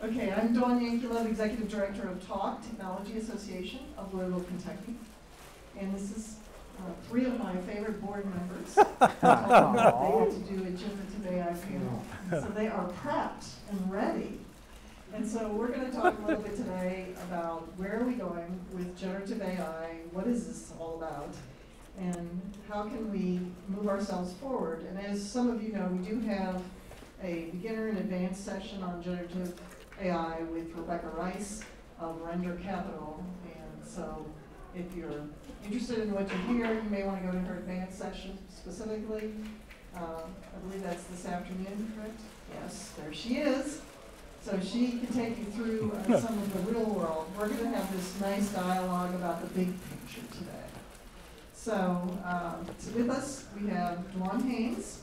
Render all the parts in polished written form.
Okay, I'm Dawn Yankelov, Executive Director of TALK, Technology Association of Louisville, Kentucky. And this is 3 of my favorite board members. They get to do a GenerativeAI V1. So they are prepped and ready. And so we're going to talk a little bit today about where are we going with generative AI, what is this all about, and how can we move ourselves forward. And as some of you know, we do have a beginner and advanced session on generative AI with Rebecca Rice of Render Capital. And so if you're interested in what you hear, you may want to go to her advanced session specifically. I believe that's this afternoon, correct? Yes, there she is. So she can take you through some of the real world. We're going to have this nice dialogue about the big picture today. So with us, we have Dwan Haynes.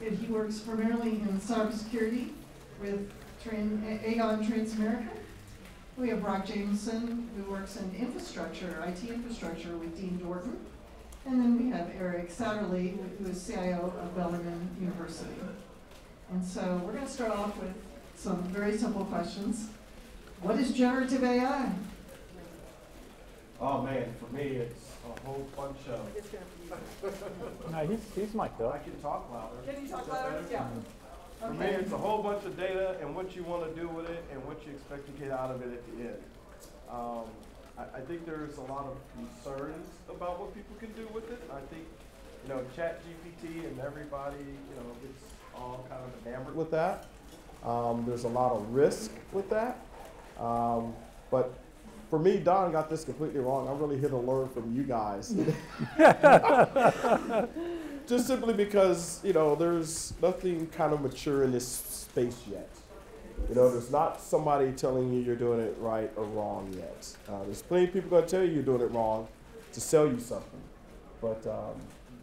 And he works primarily in cybersecurity with Aegon Transamerica. We have Brock Jameson, who works in infrastructure, IT infrastructure with Dean Jordan. And then we have Eric Satterley, who is CIO of Bellarmine University. And so we're going to start off with some very simple questions. What is generative AI? Oh man, for me it's a whole bunch of... No, he's mic'd up. I can talk louder. Can you talk louder? Yeah. For me it's a whole bunch of data and what you want to do with it and what you expect to get out of it at the end. I think there's a lot of concerns about what people can do with it. I think, ChatGPT and everybody, gets all kind of enamored with that. There's a lot of risk with that. But for me, Don got this completely wrong. I'm really here to learn from you guys. Just simply because, there's nothing kind of mature in this space yet. There's not somebody telling you you're doing it right or wrong yet. There's plenty of people going to tell you you're doing it wrong to sell you something. But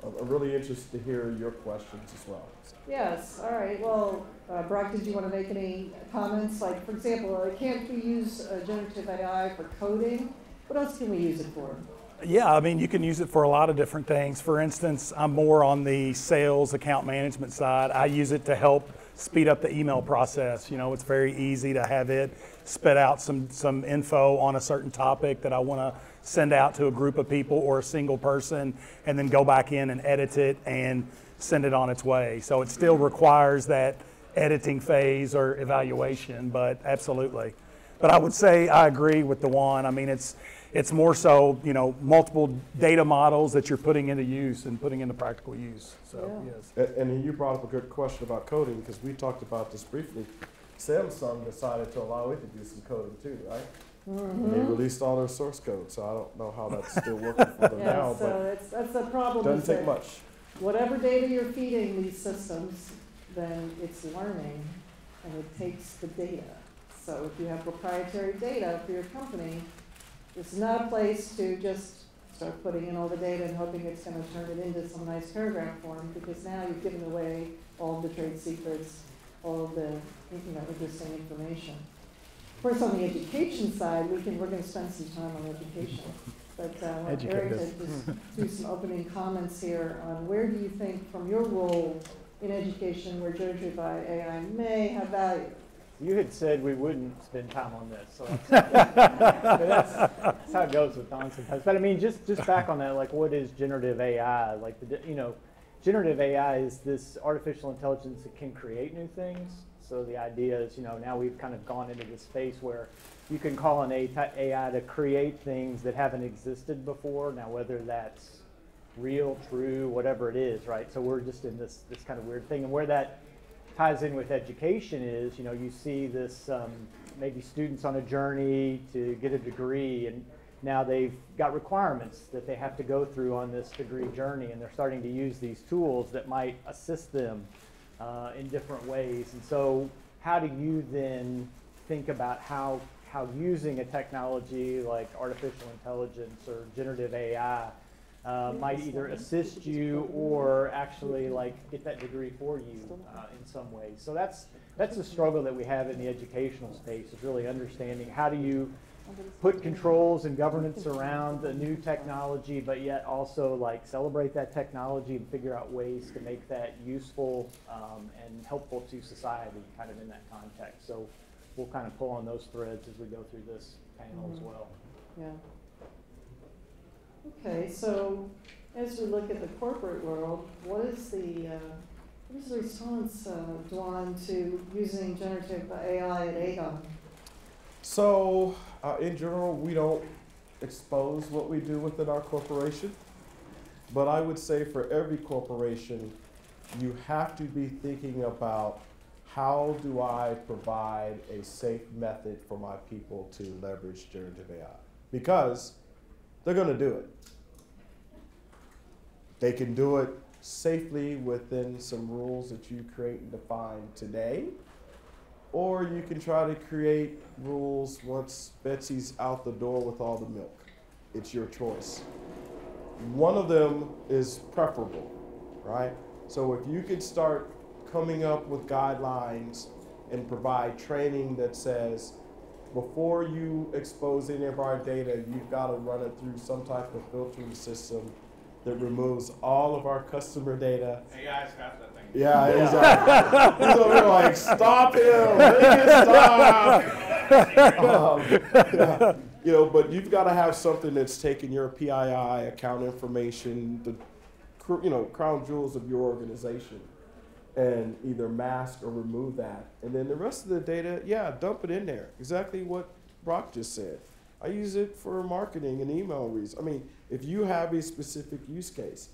I'm really interested to hear your questions as well. Yes, all right. Well, Brock, did you want to make any comments? Like, for example, can't we use generative AI for coding? What else can we use it for? Yeah, I mean, you can use it for a lot of different things. For instance, I'm more on the sales account management side. I use it to help speed up the email process. It's very easy to have it spit out some info on a certain topic that I want to send out to a group of people or a single person, and then go back in and edit it and send it on its way. So it still requires that editing phase or evaluation, but absolutely. But I would say I agree with the one. I mean, it's more so, multiple data models that you're putting into use and putting into practical use. So, yes. And you brought up a good question about coding, because we talked about this briefly. Samsung decided to allow it to do some coding too, right? Mm-hmm. And they released all their source code, so I don't know how that's still working for them now. So that's the problem. Doesn't take much. Whatever data you're feeding these systems, then it's learning, and it takes the data. So if you have proprietary data for your company, this is not a place to just start putting in all the data and hoping it's going to turn it into some nice paragraph form, because now you've given away all of the trade secrets, all of the interesting information. Of course, on the education side, we're going to spend some time on education. But I want Eric to just do some opening comments here on where do you think, from your role in education, where generative AI may have value? You had said we wouldn't spend time on this, so that's how it goes with Don sometimes. But I mean, just back on that, like, what is generative AI? Like, generative AI is this artificial intelligence that can create new things. So the idea is, now we've kind of gone into this space where you can call an AI to create things that haven't existed before. Now, whether that's real, true, whatever it is, right? So we're just in this kind of weird thing. And where that ties in with education is, you see this maybe students on a journey to get a degree, and now they've got requirements that they have to go through on this degree journey, and they're starting to use these tools that might assist them in different ways. And so how do you then think about how using a technology like artificial intelligence or generative AI might either assist you or actually get that degree for you in some ways. So that's the struggle that we have in the educational space, is really understanding how do you put controls and governance around the new technology, but yet also celebrate that technology and figure out ways to make that useful and helpful to society kind of in that context. So we'll kind of pull on those threads as we go through this panel as well. Yeah. Okay, so as we look at the corporate world, what is the response, Dwan, to using generative AI at Aegon? So, in general, we don't expose what we do within our corporation. But I would say for every corporation, you have to be thinking about how do I provide a safe method for my people to leverage generative AI? Because they're going to do it. They can do it safely within some rules that you create and define today, or you can try to create rules once Betsy's out the door with all the milk. It's your choice. One of them is preferable, right? So if you could start coming up with guidelines and provide training that says, before you expose any of our data, you've got to run it through some type of filtering system that removes all of our customer data. AI's got that thing. Yeah, exactly. He's over there like, stop him, make it stop. Yeah. You know, but you've got to have something that's taking your PII, account information, the crown jewels of your organization, and either mask or remove that. And then the rest of the data, yeah, dump it in there. Exactly what Brock just said. I use it for marketing and email reasons. I mean, if you have a specific use case,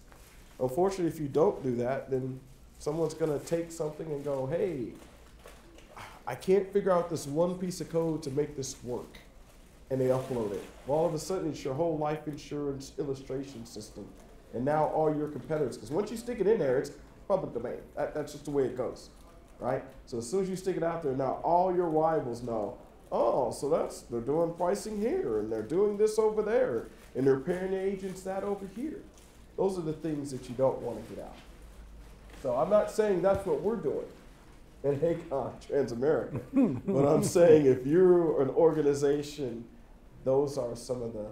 unfortunately, if you don't do that, then someone's going to take something and go, hey, I can't figure out this one piece of code to make this work. And they upload it. Well, all of a sudden, it's your whole life insurance illustration system. And now all your competitors, because once you stick it in there, it's public domain. That's just the way it goes, right? So as soon as you stick it out there, now all your rivals know, oh, so they're doing pricing here, and they're doing this over there, and they're paying the agents that over here. Those are the things that you don't want to get out. So I'm not saying that's what we're doing in Aecon Transamerica, but I'm saying if you're an organization, those are some of the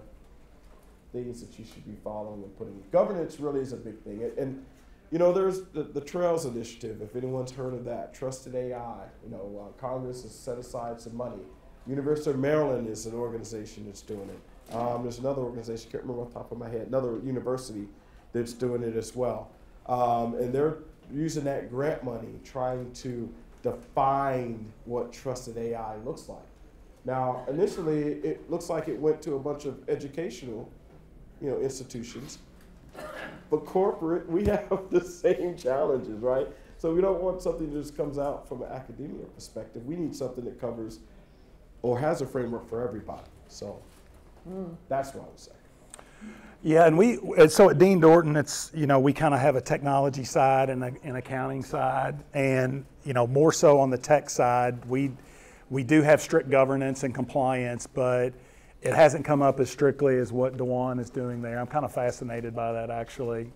things that you should be following and putting. Governance really is a big thing. And you know, there's the Trails Initiative, if anyone's heard of that, Trusted AI. You know, Congress has set aside some money. University of Maryland is an organization that's doing it. There's another organization, can't remember off the top of my head, another university that's doing it as well. And they're using that grant money, trying to define what trusted AI looks like. Now, initially, it looks like it went to a bunch of educational, institutions. But corporate, we have the same challenges, right? So we don't want something that just comes out from an academia perspective. We need something that covers or has a framework for everybody. So that's what I would say. Yeah, and so at Dean Dorton, it's, we kind of have a technology side and an accounting side, and, more so on the tech side, we do have strict governance and compliance, but it hasn't come up as strictly as what Dewan is doing there. I'm kind of fascinated by that, actually.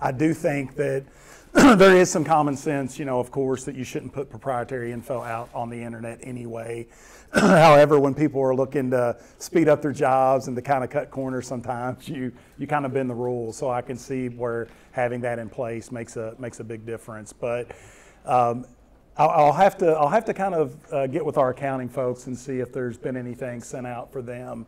I do think that there is some common sense, of course, that you shouldn't put proprietary info out on the internet anyway. However, when people are looking to speed up their jobs and to kind of cut corners, sometimes you kind of bend the rules. So I can see where having that in place makes a big difference. But I'll have to kind of get with our accounting folks and see if there's been anything sent out for them.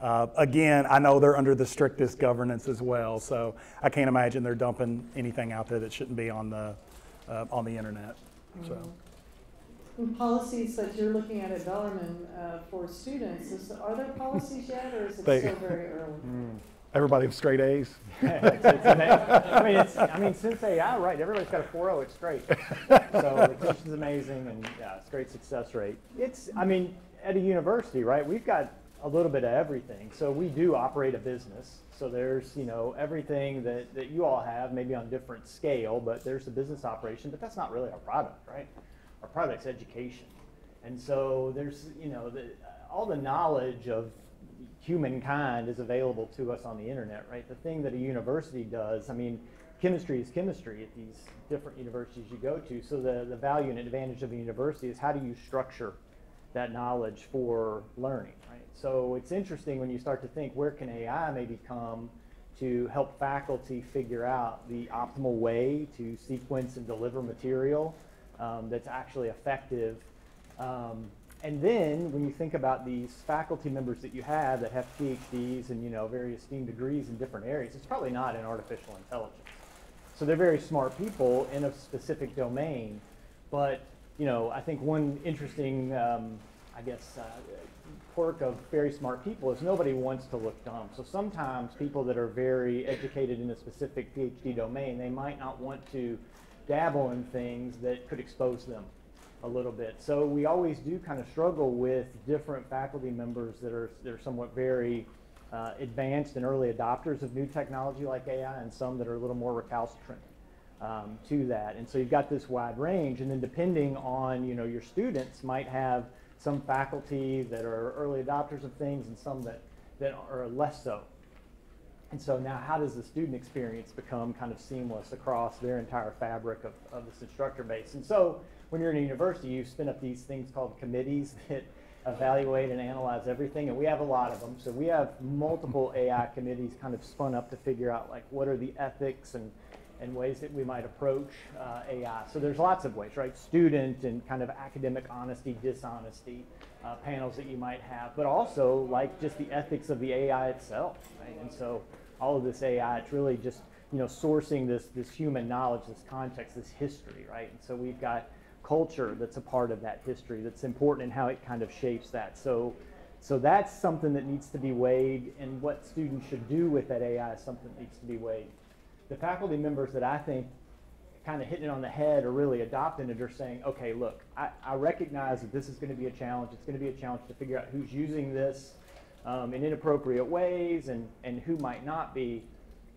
Again, I know they're under the strictest governance as well, so I can't imagine they're dumping anything out there that shouldn't be on the internet. So. And policies that you're looking at Bellarmine for students, are there policies yet, or is it still very early? Everybody with straight A's. I mean, since AI, right? Everybody's got a 4.0. It's great. So retention's amazing, and yeah, it's great success rate. At a university, right? We've got a little bit of everything. So we do operate a business. So there's everything that you all have, maybe on different scale, but there's the business operation. But that's not really our product, right? Our product's education, and so there's all the knowledge of humankind is available to us on the internet, right? The thing that a university does, chemistry is chemistry at these different universities you go to. So the value and advantage of a university is how do you structure that knowledge for learning, right? So it's interesting when you start to think, where can AI maybe come to help faculty figure out the optimal way to sequence and deliver material that's actually effective And then when you think about these faculty members that you have that have PhDs and very esteemed degrees in different areas, it's probably not in artificial intelligence. So they're very smart people in a specific domain, but I think one interesting, quirk of very smart people is nobody wants to look dumb. So sometimes people that are very educated in a specific PhD domain, they might not want to dabble in things that could expose them a little bit. So we always do kind of struggle with different faculty members that are somewhat very advanced and early adopters of new technology like AI, and some that are a little more recalcitrant to that. And so you've got this wide range, and then depending on your students might have some faculty that are early adopters of things and some that are less so. And so now how does the student experience become kind of seamless across their entire fabric of this instructor base? And so when you're in a university, you spin up these things called committees that evaluate and analyze everything, and we have a lot of them. So we have multiple AI committees kind of spun up to figure out like what are the ethics and ways that we might approach AI. So there's lots of ways, right? Student and kind of academic honesty, dishonesty, panels that you might have, but also like just the ethics of the AI itself, right? And so all of this AI, it's really just sourcing this human knowledge, this context, this history, right? And so we've got culture that's a part of that history that's important in how it kind of shapes that. So that's something that needs to be weighed, and what students should do with that AI is something that needs to be weighed. The faculty members that I think kind of hitting it on the head are really adopting it are saying, okay, look, I recognize that this is going to be a challenge. It's going to be a challenge to figure out who's using this in inappropriate ways and who might not be.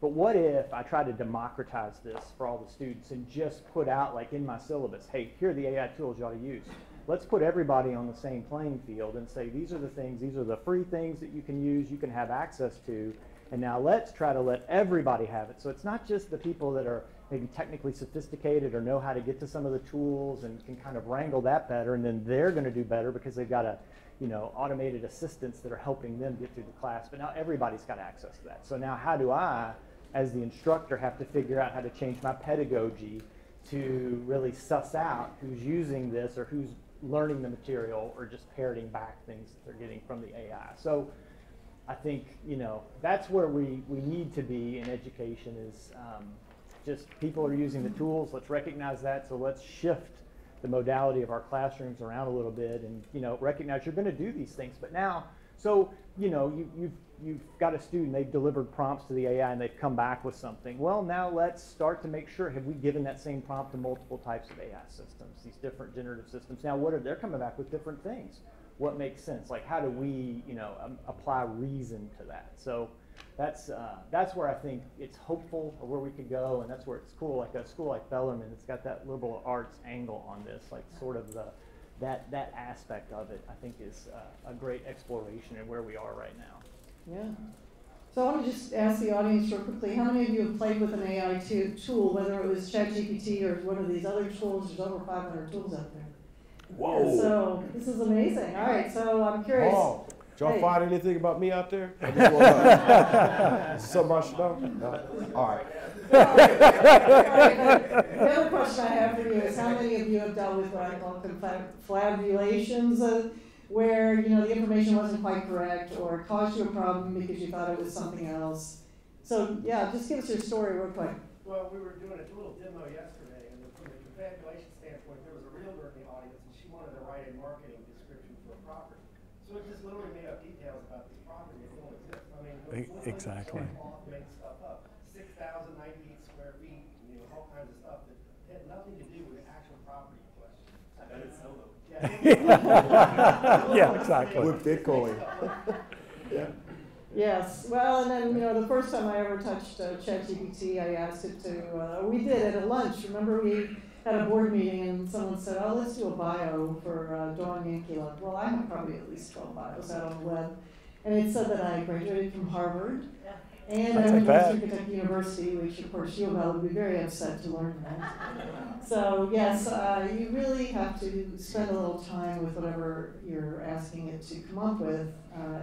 But what if I try to democratize this for all the students and just put out, like in my syllabus, hey, here are the AI tools you ought to use. Let's put everybody on the same playing field and say, these are the things, these are the free things that you can use, you can have access to, and now let's try to let everybody have it. So it's not just the people that are maybe technically sophisticated or know how to get to some of the tools and can kind of wrangle that better, and then they're going to do better because they've got automated assistants that are helping them get through the class. But now everybody's got access to that. So now how do I, as the instructor, have to figure out how to change my pedagogy to really suss out who's using this or who's learning the material or just parroting back things that they're getting from the AI. So I think that's where we need to be in education is just people are using the tools. Let's recognize that. So let's shift the modality of our classrooms around a little bit and recognize you're going to do these things. But now, so you've got a student, they've delivered prompts to the AI and they've come back with something. Well, now let's start to make sure, have we given that same prompt to multiple types of AI systems, these different generative systems? Now, they're coming back with different things. What makes sense? Like, how do we, apply reason to that? So that's where I think it's hopeful, or where we could go, and that's where it's cool. Like a school like Bellarmine, it's got that liberal arts angle on this, like sort of that aspect of it. I think is a great exploration in where we are right now. Yeah. So I want to just ask the audience real quickly, how many of you have played with an AI tool, whether it was ChatGPT or one of these other tools? There's over 500 tools out there. Whoa. So this is amazing. All right, so I'm curious. Oh, did y'all Hey. find anything about me out there? I just wanna, something I should know? No? All right. All right, the other question I have for you is how many of you have dealt with what I call confabulations, where the information wasn't quite correct or it caused you a problem because you thought it was something else? So yeah, just give us your story real quick. Well, we were doing a little demo yesterday, and from a confabulation standpoint, there was a realtor in the audience, and she wanted to write a marketing description for a property. So it just literally made up details about this property that don't exist. I mean, Exactly. Make stuff up. 6,098 square feet, all kinds of stuff that had nothing to do with the actual property in question. I bet it's so low. Yeah, exactly. With Bitcoin. Yeah. Yes, well, and then, the first time I ever touched ChatGPT, I asked it to, we did at a lunch. Remember we had a board meeting and someone said, oh, let's do a bio for Dawn Yankila. Well, I have probably at least 12 bios out on the web. And it said that I graduated from Harvard and I went to Western Kentucky University, which of course U of L would be very upset to learn that. So yes, you really have to spend a little time with whatever you're asking it to come up with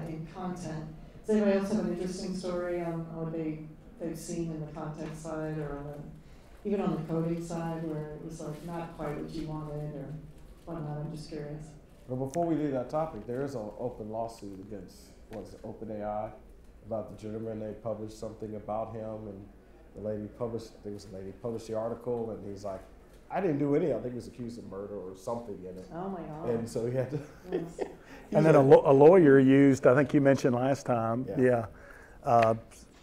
in content. Does anybody else have an interesting story on what they've seen in the content side or even on the coding side where it was like not quite what you wanted or whatnot? I'm just curious. But before we leave that topic, there is an open lawsuit against, what's it, OpenAI, about the gentleman. They published something about him, and the lady published, I think it was the lady, published the article, and he's like, I didn't do any, I think he was accused of murder or something in it. Oh my God. And so he had to. Yes. And then a lawyer used, I think you mentioned last time,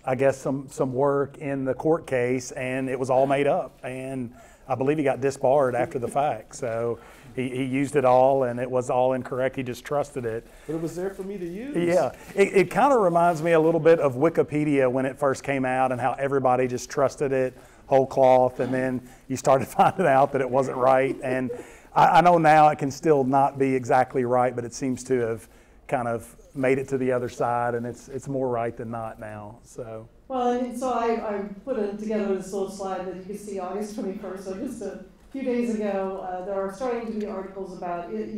I guess some work in the court case, and it was all made up. And I believe he got disbarred after the fact. So he used it all, and it was all incorrect. He just trusted it. But it was there for me to use. Yeah, it kind of reminds me a little bit of Wikipedia when it first came out, and how everybody just trusted it whole cloth, and then you started finding out that it wasn't right. And I know now it can still not be exactly right, but it seems to have kind of made it to the other side, and it's more right than not now. So. Well, and so I put together this little slide that you can see August 21st, so just a few days ago. There are starting to be articles about it,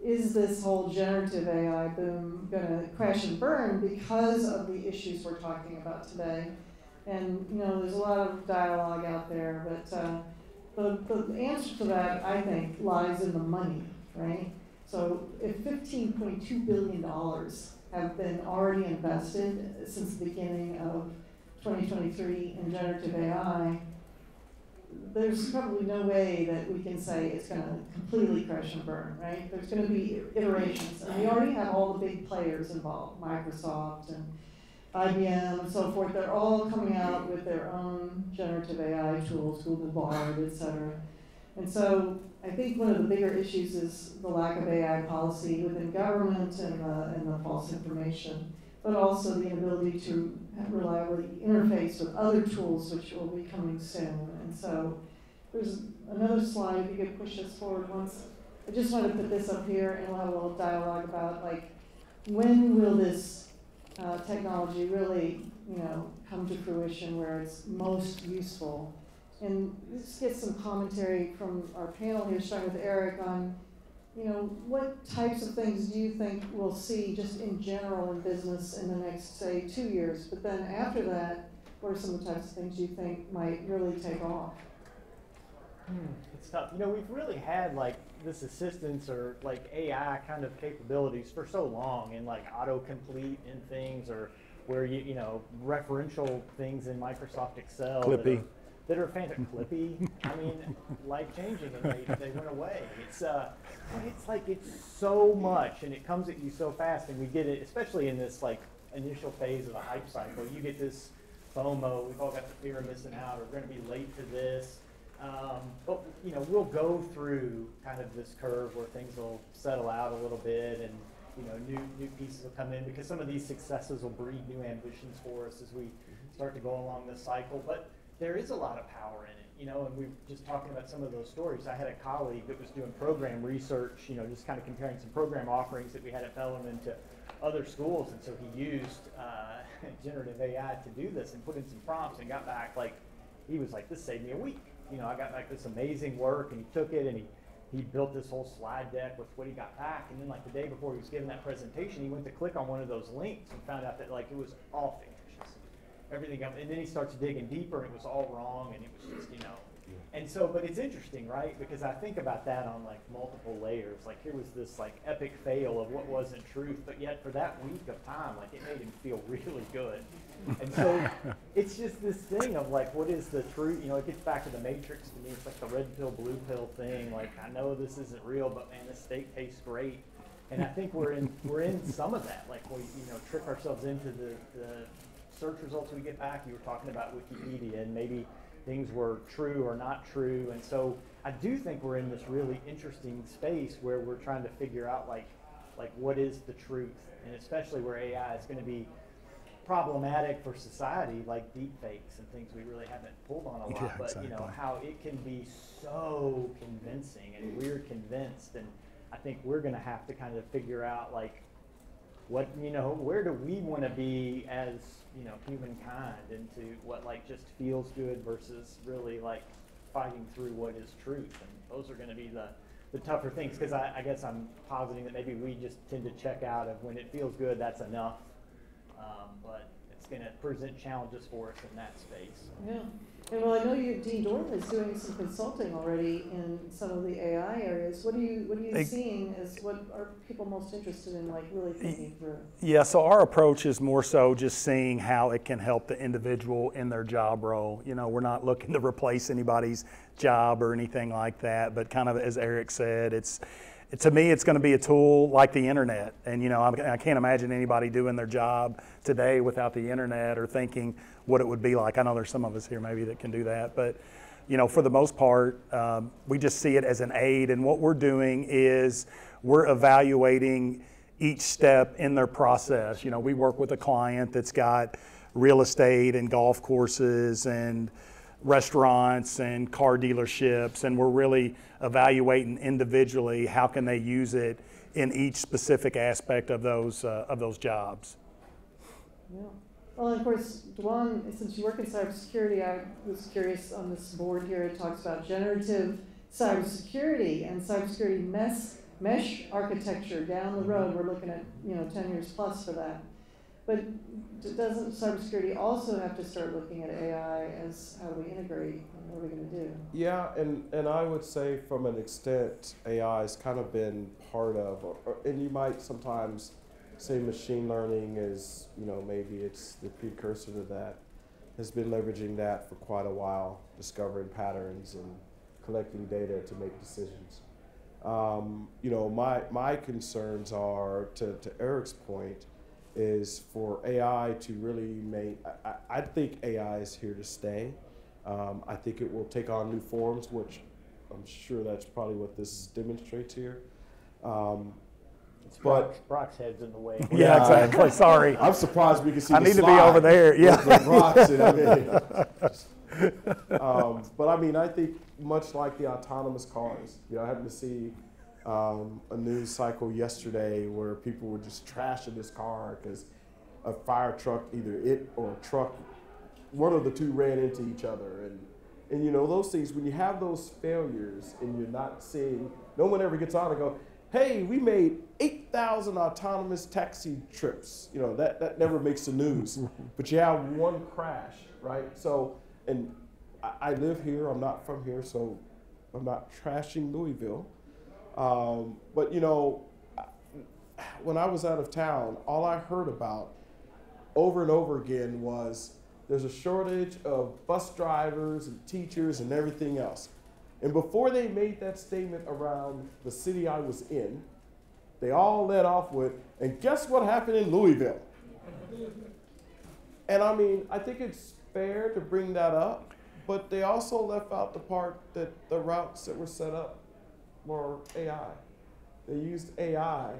is this whole generative AI boom going to crash and burn because of the issues we're talking about today? And, there's a lot of dialogue out there, but the answer to that, I think, lies in the money, right? So if $15.2 billion have been already invested since the beginning of 2023 in generative AI, there's probably no way that we can say it's going to completely crash and burn, right? There's going to be iterations, and we already have all the big players involved, Microsoft and IBM and so forth. They're all coming out with their own generative AI tools, Google Bard, et cetera. And so I think one of the bigger issues is the lack of AI policy within government and the false information, but also the inability to reliably interface with other tools, which will be coming soon. And so there's another slide, if you could push us forward once. I just want to put this up here, and we'll have a little dialogue about, when will this technology really, come to fruition where it's most useful. And let's get some commentary from our panel here, starting with Eric, on, what types of things do you think we'll see just in general in business in the next, say, 2 years? But then after that, what are some of the types of things you think might really take off? It's tough. We've really had this assistance or AI kind of capabilities for so long, and autocomplete and things, or where referential things in Microsoft Excel that are fantastic. Clippy, I mean, life-changing, and they went away. It's so much, and it comes at you so fast, and we get it, especially in this initial phase of a hype cycle. You get this FOMO. We've all got the fear of missing out. We're going to be late to this. But we'll go through kind of this curve where things will settle out a little bit, and new pieces will come in, because some of these successes will breed new ambitions for us as we start to go along this cycle. But there is a lot of power in it, and we were just talking about some of those stories. I had a colleague that was doing program research, just kind of comparing some program offerings that we had at Bellarmine to other schools, and so he used generative AI to do this and put in some prompts and got back he was like, this saved me a week. I got back this amazing work, and he took it and he built this whole slide deck with what he got back. And then the day before he was giving that presentation, he went to click on one of those links and found out that it was all fictitious. Everything else, and then he starts digging deeper, and it was all wrong, and it was just, And so, but it's interesting, right? Because I think about that on multiple layers. Here was this epic fail of what wasn't truth, but yet for that week of time, it made him feel really good. And so it's just this thing of what is the truth? It gets back to the Matrix to me. It's the red pill, blue pill thing. I know this isn't real, but man, this steak tastes great. And I think we're in some of that. We trick ourselves into the search results we get back. You were talking about Wikipedia, and maybe things were true or not true. And so I do think we're in this really interesting space where we're trying to figure out what is the truth, and especially where AI is going to be problematic for society, like deep fakes and things we really haven't pulled on a lot. Yeah, but exactly. How it can be so convincing, and we're convinced, and I think we're going to have to kind of figure out what where do we want to be as humankind, into what just feels good versus really fighting through what is truth. And those are going to be the tougher things, because I guess I'm positing that maybe we just tend to check out of when it feels good, that's enough. But at it's going to present challenges for us in that space. Yeah. And well, I know Dean Dorn is doing some consulting already in some of the AI areas. What are you seeing as what are people most interested in, like really thinking through? Yeah, so our approach is more so just seeing how it can help the individual in their job role. You know, we're not looking to replace anybody's job or anything like that, but kind of as Eric said, to me, it's going to be a tool like the internet. And, you know, I can't imagine anybody doing their job today without the internet or thinking what it would be like. I know there's some of us here maybe that can do that. But, you know, for the most part, we just see it as an aid. And what we're doing is we're evaluating each step in their process. You know, we work with a client that's got real estate and golf courses and restaurants and car dealerships, and we're really evaluating individually how can they use it in each specific aspect of those jobs. Yeah. Well, and of course, Dwan, since you work in cybersecurity, I was curious on this board here. It talks about generative cybersecurity and cybersecurity mesh architecture down the road. We're looking at 10 years plus for that. But doesn't cybersecurity also have to start looking at AI as how we integrate and what are we going to do? Yeah, and I would say from an extent, AI has kind of been part of, and you might sometimes say machine learning is, maybe it's the precursor to that, has been leveraging that for quite a while, discovering patterns and collecting data to make decisions. My concerns are, to Eric's point, is for AI to really I think AI is here to stay. I think it will take on new forms, which I'm sure that's probably what this demonstrates here. But Brock's head's in the way. Yeah, exactly. Sorry. I'm surprised we can see I the need to be slide over there. Yeah. with the rocks but I mean, I think much like the autonomous cars, I happened to see a news cycle yesterday where people were just trashing this car because a fire truck, either it or a truck, one of the two ran into each other. And those things, when you have those failures and you're not seeing, no one ever gets on and go, hey, we made 8,000 autonomous taxi trips. That never makes the news. But you have one crash, right? So, and I live here, I'm not from here, so I'm not trashing Louisville. But when I was out of town, all I heard about over and over again was there's a shortage of bus drivers and teachers and everything else. And before they made that statement around the city I was in, they all led off with, and guess what happened in Louisville? And I mean, I think it's fair to bring that up, but they also left out the part that the routes that were set up were AI. They used AI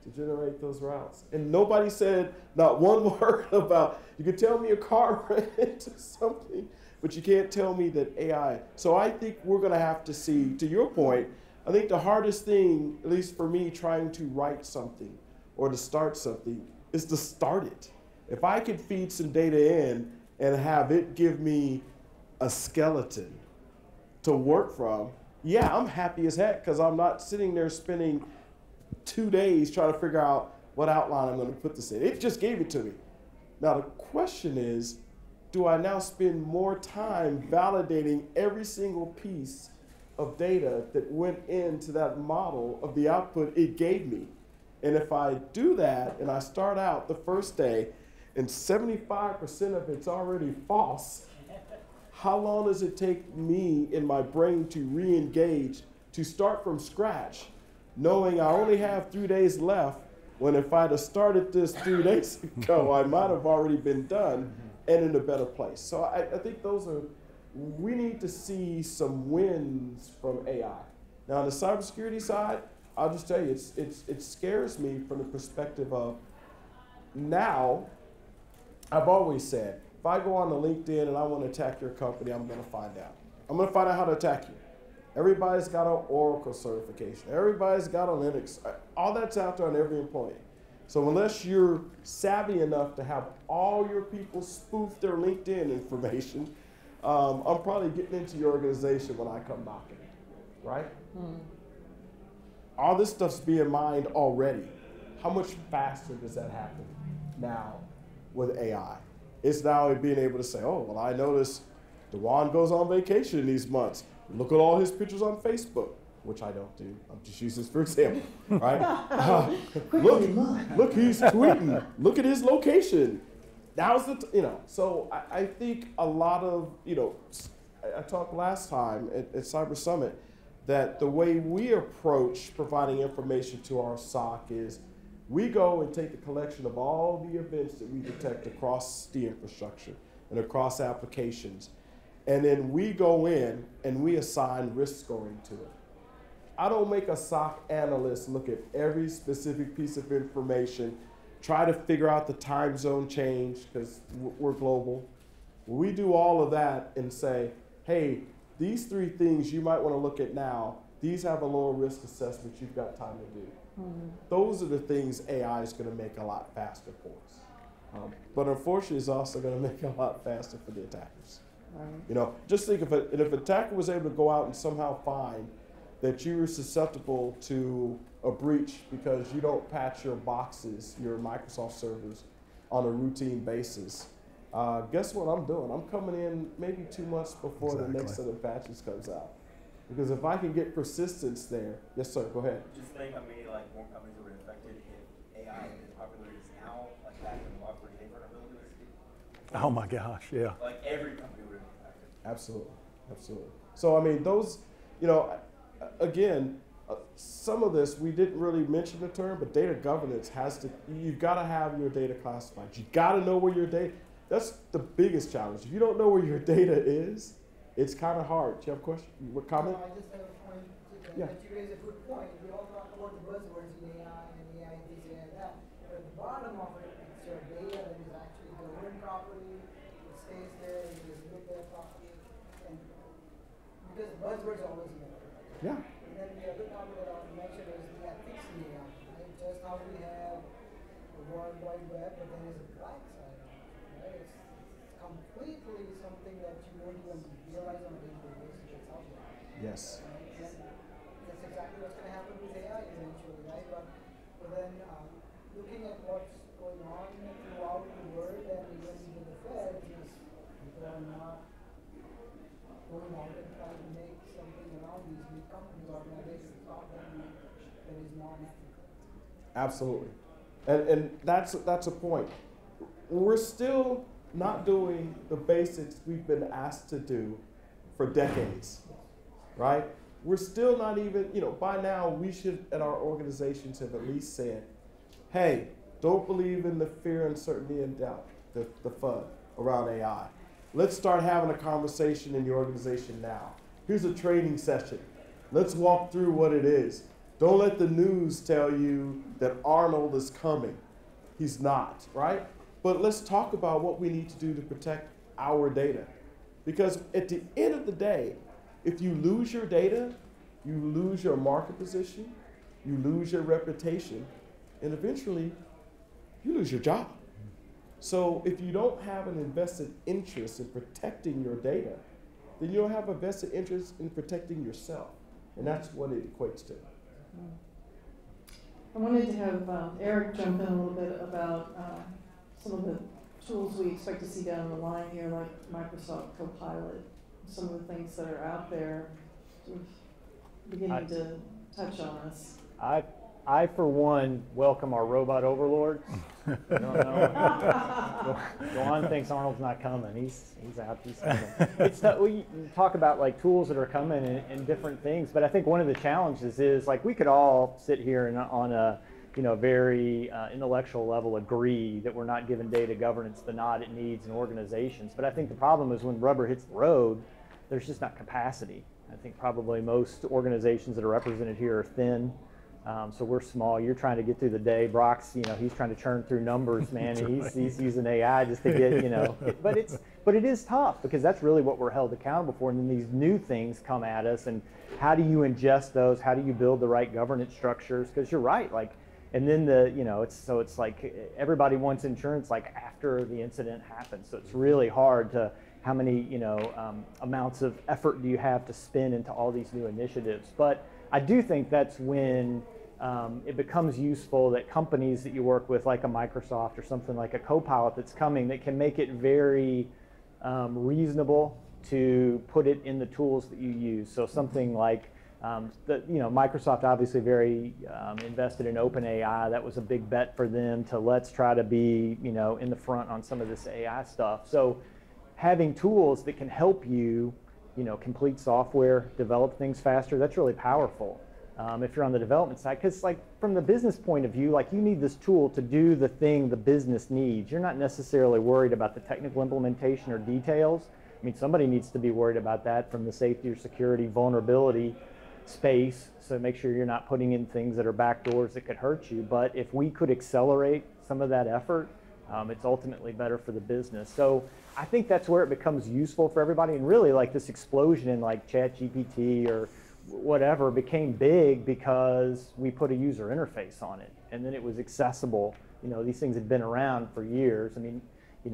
to generate those routes. And nobody said not one word about, you can tell me a car ran into something, but you can't tell me that AI. So I think we're gonna have to see, to your point, I think the hardest thing, at least for me, trying to write something or to start something, is to start it. If I could feed some data in and have it give me a skeleton to work from, yeah, I'm happy as heck because I'm not sitting there spending 2 days trying to figure out what outline I'm going to put this in. It just gave it to me. Now the question is, do I now spend more time validating every single piece of data that went into that model of the output it gave me? And if I do that and I start out the first day and 75% of it's already false, how long does it take me in my brain to re-engage, to start from scratch, knowing I only have 3 days left, when if I'd have started this 3 days ago, I might have already been done and in a better place. So I think we need to see some wins from AI. Now on the cybersecurity side, I'll just tell you, it scares me from the perspective of, now, I've always said, if I go on to LinkedIn and I want to attack your company, I'm going to find out. I'm going to find out how to attack you. Everybody's got an Oracle certification. Everybody's got a Linux. All that's out there on every employee. So unless you're savvy enough to have all your people spoof their LinkedIn information, I'm probably getting into your organization when I come knocking, right? All this stuff's being mined already. How much faster does that happen now with AI? It's now being able to say, oh, well, I noticed DeJuan goes on vacation in these months. Look at all his pictures on Facebook, which I don't do. I'm just using this for example, right? Look, he's tweeting. Look at his location. Now's the, so I think a lot of, I talked last time at Cyber Summit that the way we approach providing information to our SOC is we go and take the collection of all the events that we detect across the infrastructure and across applications, and then we go in and we assign risk scoring to it. I don't make a SOC analyst look at every specific piece of information, try to figure out the time zone change because we're global. We do all of that and say, hey, these 3 things you might want to look at now. These have a lower risk assessment you've got time to do. Mm-hmm. Those are the things AI is going to make a lot faster for us. But unfortunately, it's also going to make it a lot faster for the attackers. Right. Just think if an attacker was able to go out and somehow find that you were susceptible to a breach because you don't patch your boxes, your Microsoft servers, on a routine basis. Guess what I'm doing? I'm coming in maybe 2 months before the next set of patches comes out. Because if I can get persistence there, yes sir, go ahead. Just think how many more companies would be affected if AI is popular as now, like back in the for day vulnerabilities. Oh my gosh, yeah. Like every company would be affected. Absolutely, absolutely. So I mean, those, again, some of this, we didn't really mention the term, but data governance you've got to have your data classified. You got to know where your data, that's the biggest challenge. If you don't know where your data is, it's kind of hard. Do you have a question? What comment? No, I just have a point. Yeah. That you raise a good point. We all talk about the buzzwords in AI and AI this, AI that. But at the bottom of it, it's your data that is actually governed properly. It stays there. It is looked at properly. And because buzzwords are always there. Yeah. And then the other topic that I want to mention is the ethics in AI. Right? Just how we have the World Wide Web, but then there's a black side. Right? It's completely something that you don't even realize on a daily basis that's out there. Yes. Right? And that's exactly what's going to happen with AI eventually, right? But then looking at what's going on throughout the world and even with the Fed, is people are not going out and trying to make something around these big companies, organizations, that is non-ethical. Absolutely. And that's a point. We're still not doing the basics we've been asked to do for decades, right? We're still not even, by now we should at our organizations have at least said, hey, don't believe in the fear, uncertainty, and doubt, the FUD around AI. Let's start having a conversation in your organization now. Here's a training session. Let's walk through what it is. Don't let the news tell you that Arnold is coming. He's not, right? But let's talk about what we need to do to protect our data. Because at the end of the day, if you lose your data, you lose your market position, you lose your reputation, and eventually you lose your job. So if you don't have an invested interest in protecting your data, then you don't have a vested interest in protecting yourself. And that's what it equates to. I wanted to have Eric jump in a little bit about some of the tools we expect to see down the line here, like Microsoft Copilot, some of the things that are out there sort of beginning to touch on us. I, for one, welcome our robot overlords. Johan thinks Arnold's not coming. He's out. He's coming. We talk about like tools that are coming and different things, but I think one of the challenges is like we could all sit here and on a very intellectual level agree that we're not giving data governance the nod it needs in organizations. But I think the problem is when rubber hits the road, there's just not capacity. I think probably most organizations that are represented here are thin. So we're small. You're trying to get through the day. Brock's, he's trying to churn through numbers, man. And he's using AI just to get, but it is tough because that's really what we're held accountable for. And then these new things come at us, and how do you ingest those? How do you build the right governance structures? Because you're right, and then it's like everybody wants insurance like after the incident happens. So it's really hard to how many amounts of effort do you have to spend into all these new initiatives. But I do think that's when it becomes useful that companies that you work with, like a Microsoft or something like a Copilot that's coming, that can make it very reasonable to put it in the tools that you use. So something like, Microsoft obviously very invested in OpenAI. That was a big bet for them to let's try to be, in the front on some of this AI stuff. So having tools that can help you, complete software, develop things faster, that's really powerful. If you're on the development side, because like from the business point of view, like you need this tool to do the thing the business needs. You're not necessarily worried about the technical implementation or details. I mean, somebody needs to be worried about that from the safety or security vulnerability space, so make sure you're not putting in things that are backdoors that could hurt you. But if we could accelerate some of that effort, it's ultimately better for the business. So I think that's where it becomes useful for everybody. And really, like this explosion in like ChatGPT or whatever became big because we put a user interface on it, and then it was accessible. These things had been around for years. I mean,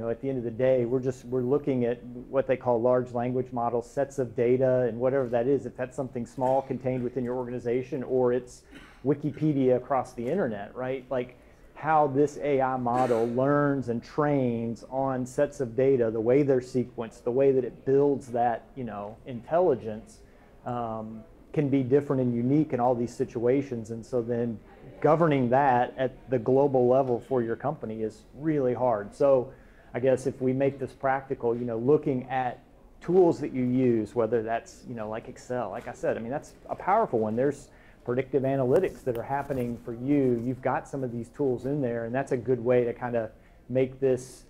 at the end of the day, we're looking at what they call large language models, sets of data, and whatever that is, if that's something small contained within your organization or it's Wikipedia across the internet, right? Like how this AI model learns and trains on sets of data, the way they're sequenced, the way that it builds that, intelligence can be different and unique in all these situations. And so then governing that at the global level for your company is really hard. So I guess if we make this practical, looking at tools that you use, whether that's, like Excel, like I said, I mean, that's a powerful one. There's predictive analytics that are happening for you. You've got some of these tools in there, and that's a good way to kind of make this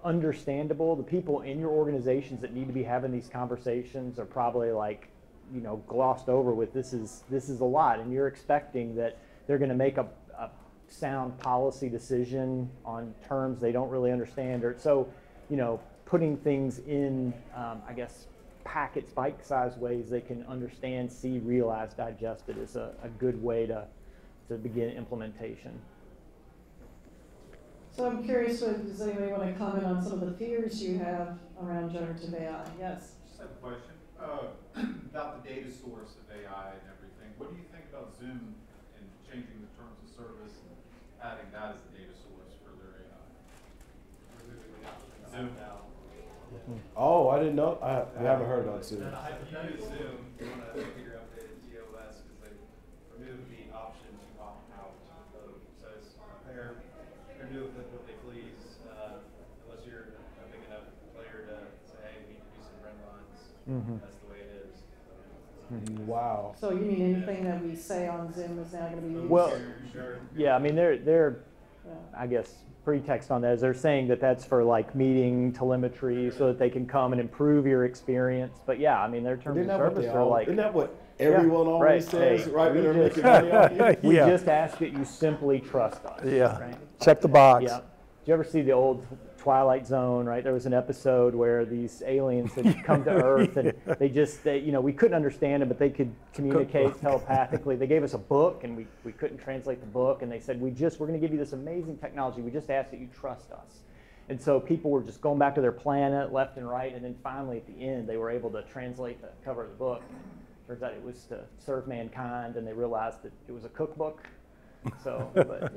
understandable. The people in your organizations that need to be having these conversations are probably like, glossed over with this is a lot, and you're expecting that they're going to make a sound policy decision on terms they don't really understand, or so putting things in I guess packets, bite-sized ways they can understand, see, realize, digest it is a good way to begin implementation. So I'm curious, does anybody want to comment on some of the fears you have around generative AI? Yes. Just have a question about the data source of AI and everything. What do you think about Zoom and changing the terms of service and adding that as the data source for their AI? Zoom now. Oh, I didn't know. I haven't heard about Zoom. If you use Zoom, you want to get your updated TOS because they remove the option to opt out of. So it's they're doing what they please, unless you're a big enough player to say, hey, we need to do some run lines. That's the way it is. Wow. So you mean anything that we say on Zoom is now going to be used? Well, Sure. yeah, I mean, they're I guess, pretext on that is they're saying that that's for like meeting telemetry so that they can come and improve your experience. But yeah, I mean, their terms of service are like. Isn't that what everyone always says, hey, right when they're making money off you? We just ask that you simply trust us. Yeah. Right? Check the box. Yeah. Did you ever see the old Twilight Zone, right? There was an episode where these aliens had come to Earth and we couldn't understand them, but they could communicate telepathically. They gave us a book and we couldn't translate the book, and they said, we're going to give you this amazing technology. We just ask that you trust us. And so people were just going back to their planet left and right, and then finally at the end they were able to translate the cover of the book. Turns out it was to serve mankind, and they realized that it was a cookbook. So, but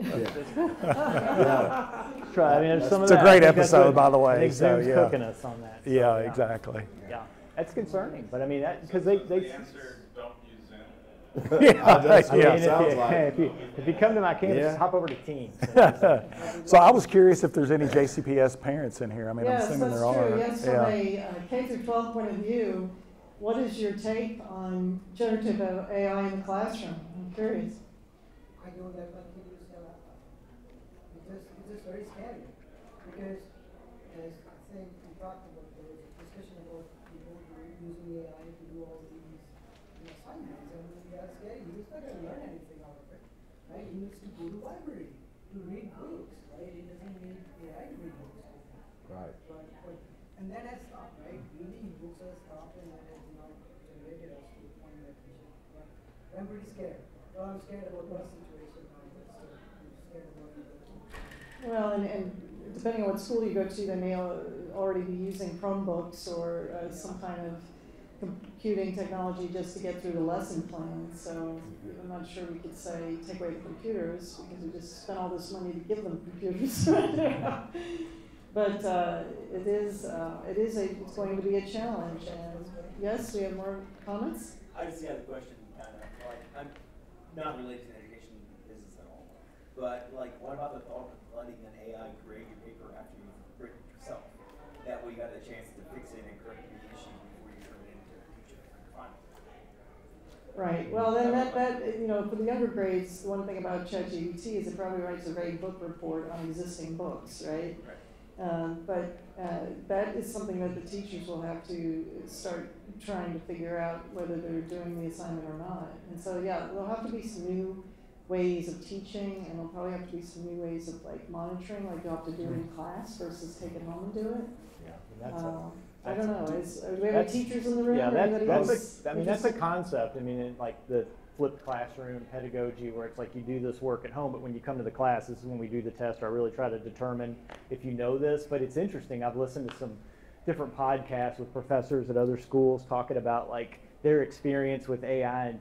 try. I mean, some of It's a that. great episode, by the way. I think So, Zoom's yeah. cooking us on that. So, Yeah, exactly. Yeah, that's concerning. But I mean, because The they answer, don't use Zoom. That's what Yeah. it sounds like. if you come to my campus, Yeah. hop over to Teams. So I was curious if there's any JCPS parents in here. I mean, I'm Yes, assuming that's there true. are. Yes, from a K through 12 point of view, what is your take on generative AI in the classroom? I'm curious. I don't let my kid use their laptop. It's just very scary. Because as I think we talked about, there was a discussion about people using AI to do all these assignments, and that's scary. He's not going to learn anything out of it. Right? He needs to go to library to read books, right? He doesn't need AI to read books. Right. And that has stopped, right? Reading books has stopped, and that has now generated us to the point that we should. But I'm pretty scared. Well, I'm scared about my situation now, but still, I'm scared about it. Well, and depending on what school you go to, they may already be using Chromebooks or some kind of computing technology just to get through the lesson plan. So I'm not sure we could say take away the computers because we just spent all this money to give them computers. But it's going to be a challenge. And yes, we have more comments. I just had a question, kind of like I'm not related to the education business at all, but like, what about the thought of letting an AI grade your paper after you've written it yourself? That way, you got a chance to fix it and correct the issue before you turn it into a teacher for your final. Right. Well, then that for the younger grades, the one thing about ChatGPT is it probably writes a vague book report on existing books, right? But that is something that the teachers will have to start trying to figure out whether they're doing the assignment or not. And so, yeah, there'll have to be some new ways of teaching, and there'll probably have to be some new ways of like monitoring, like you'll have to do it in class versus take it home and do it. Yeah, I don't know. Do we have any teachers in the room? Yeah, that's a interested? concept. I mean, like the flipped classroom pedagogy, where it's like you do this work at home, but when you come to the class, this is when we do the test, or I really try to determine if you know this. But it's interesting. I've listened to some different podcasts with professors at other schools talking about like their experience with AI, and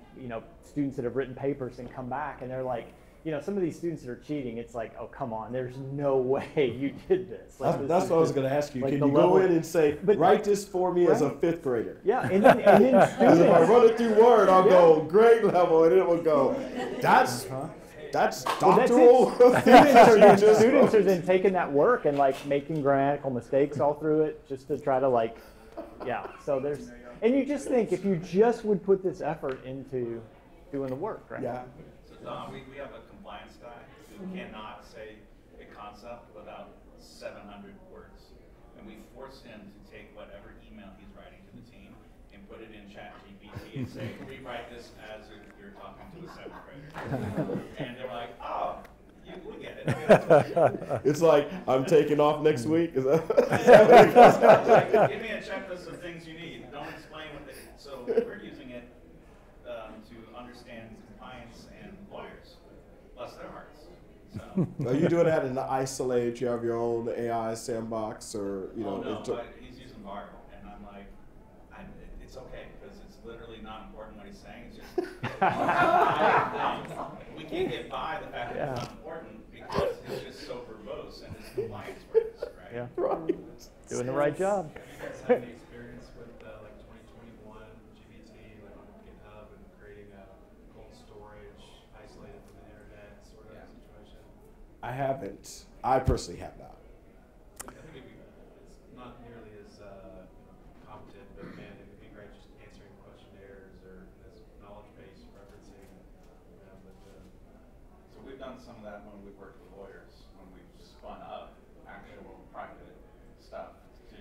students that have written papers and come back, and they're like, some of these students that are cheating, it's like, oh, come on, there's no way you did this. Like, That's what I was going to ask you. like Can the you go level- in and say, write this for me as a Right. 5th grader? Yeah, and then Because if I students. run it through Word, I'll Yeah. go grade level, and it will go, that's Well, that's doctoral. it. Students are then taking that work and like making grammatical mistakes all through it just to try to like, so there's, and you just think if you just would put this effort into doing the work, right? Yeah. So Don, we have a compliance guy who cannot say a concept without 700 words. And we force him to take whatever email he's writing to the team and put it in ChatGPT and say, rewrite this as if you're talking to a 7th grader. And they're like, oh, we get it. It's like, I'm taking off next week. Is that? Like, give me a checklist of things you need. Don't explain what they. So we're using it to understand compliance and lawyers. Bless their hearts. So. Are you doing that in isolate? You have your own AI sandbox, or Oh no, but he's using VAR, and I'm like, it's okay because it's literally not important what he's saying. It's just we can't get by the fact that it's not important because it's just so verbose and his compliance works, right? Yeah. Right. Doing the right job. Do you guys have any experience with like 2021 GBT, like on GitHub and creating a cold storage isolated from the internet sort of situation? I haven't. I personally have not. I think it's not nearly as competent, but man, it would be great just answering questionnaires or this knowledge base referencing. So we've done some of that when we've worked with lawyers, when we've spun up actual private stuff to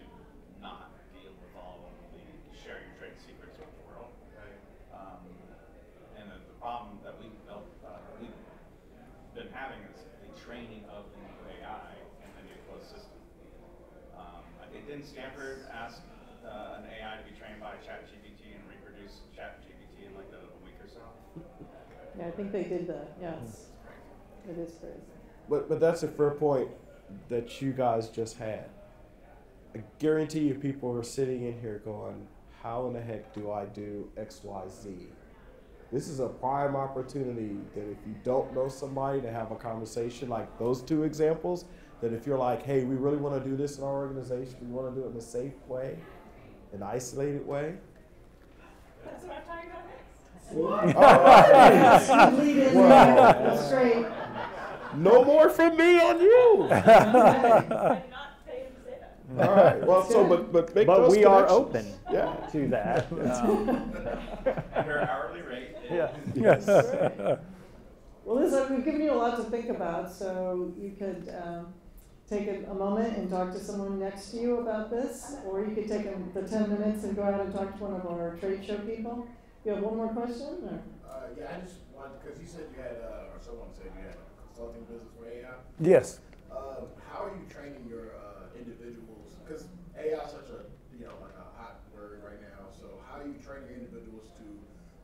not deal with all of the share your trade secrets with the world. Right. And the problem that we've been having is the training of the new AI in the new closed system. Didn't Stanford ask an AI to be trained by ChatGPT and reproduce ChatGPT in like a week or so? Yeah, I think they did that. Yes, it is crazy. But that's a fair point that you guys just had. I guarantee you people are sitting in here going, how in the heck do I do X, Y, Z? This is a prime opportunity that if you don't know somebody, to have a conversation like those two examples, that if you're like, hey, we really want to do this in our organization, we want to do it in a safe way, an isolated way. That's what I'm talking about next. All right. You lead in Well, there. That's great. no more from me on you. I did not pay him to say that. All right. Well, so but make But those we are connections. open Yeah. to that. At her hourly rate. Yeah. Yes. Well, Liz, we've given you a lot to think about, so you could take a moment and talk to someone next to you about this, or you could take the 10 minutes and go out and talk to one of our trade show people. You have one more question? Or? Yeah, I just wanted, because you said you had, or someone said you had a consulting business for AI. Yes. How are you training your individuals? Because AI is such a, like a hot word right now. So how are you training your individuals to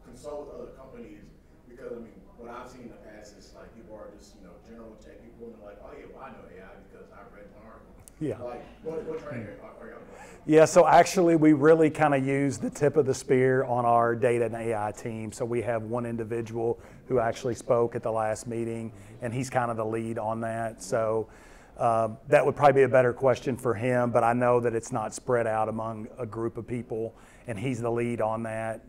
consult with other companies? Because I mean, what what I've seen in the past is like people are just, you know, general tech people and they're like, oh yeah, well I know AI because I read one article. Yeah. Like, what training are y'all doing? Yeah, so actually we really kind of use the tip of the spear on our data and AI team. So we have one individual who actually spoke at the last meeting, and he's kind of the lead on that. So that would probably be a better question for him, but I know that it's not spread out among a group of people, and he's the lead on that.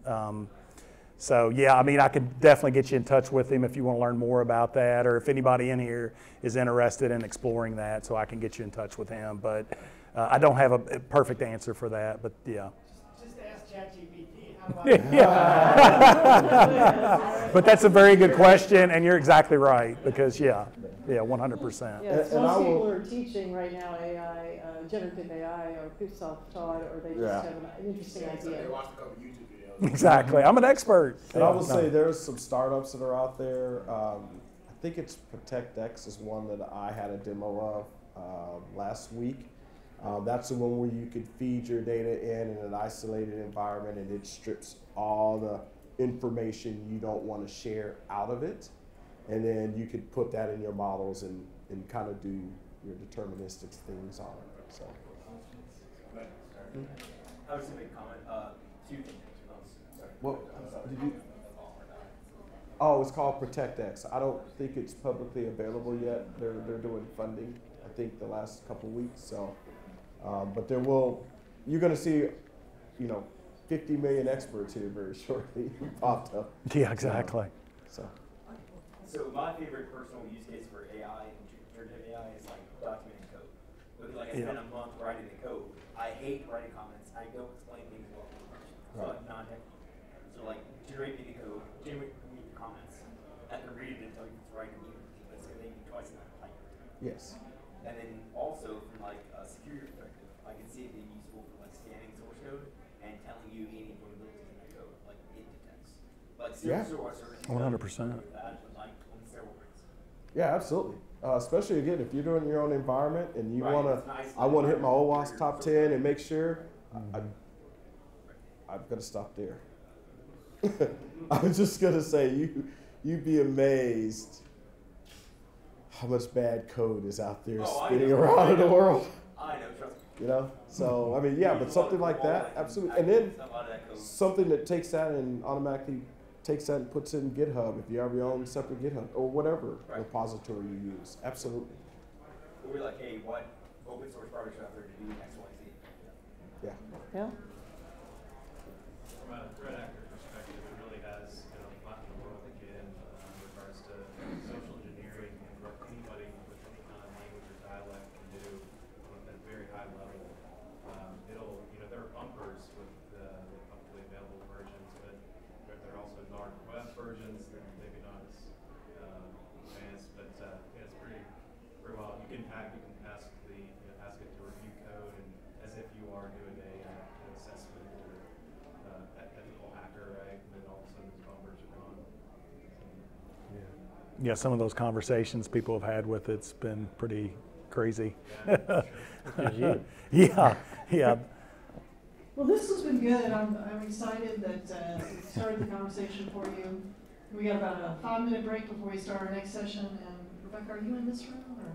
So yeah, I mean, I could definitely get you in touch with him if you want to learn more about that, or if anybody in here is interested in exploring that, so I can get you in touch with him. But I don't have a perfect answer for that, but yeah. Just ask ChatGPT. How about Yeah. But that's a very good question, and you're exactly right, because yeah, 100%. Yes, And most I will- people are teaching right now AI, generative AI, or self-taught, or they just have an interesting They idea. watched a couple YouTube videos. Exactly. I'm an expert. And I will No. say there's some startups that are out there. I think it's ProtectX is one that I had a demo of last week. That's the one where you could feed your data in an isolated environment, and it strips all the information you don't want to share out of it. And then you could put that in your models and kind of do your deterministic things on it. So. I was going to make a comment. Two things. Sorry. What did you? Oh, it's called ProtectX. I don't think it's publicly available yet. They're doing funding, I think, the last couple of weeks. So, but you're going to see, 50 million experts here very shortly popped up. Yeah, exactly. So My favorite personal use case for AI and generative AI is like documenting code. Because like I spent a month writing the code. I hate writing comments. I don't explain things well. So like non-technical. So like generate me the code, generate me the comments. I can read it and tell you if it's right immediately, but it's gonna make me twice that type. yes. And then also from like a security perspective, I can see it being useful for like scanning source code and telling you any vulnerabilities in that code, like it detects. Like Yeah. 100%. Yeah, absolutely. Especially again, if you're doing your own environment and you Right, want it's to, nice I want to hit my environment OWASP for top your 10 and make sure. I've got to stop there. I'm just gonna say you'd be amazed how much bad code is out there spinning around in the world. I know, trust me. So I mean, yeah, but something like that, absolutely. And then something that takes that and automatically takes that and puts it in GitHub if you have your own separate GitHub or whatever repository you use. Absolutely. We're like, hey, what open source projects are out there to do X, Y, Z? Yeah. Yeah. From a threat actor perspective, it really has flattened the world again in regards to social engineering and what anybody with any kind of language or dialect can do at a very high level. There are bumpers with the publicly available versions, but there are also dark web versions that maybe not as advanced, but it's pretty well. You can ask it to review code and as if you are doing an assessment or ethical hacker, right? And then all of a sudden those bumpers are gone. Yeah, some of those conversations people have had with it's been pretty crazy. Yeah. Well, this has been good. I'm excited that we started the conversation for you. We got about a 5-minute break before we start our next session. And Rebecca, are you in this room? Or?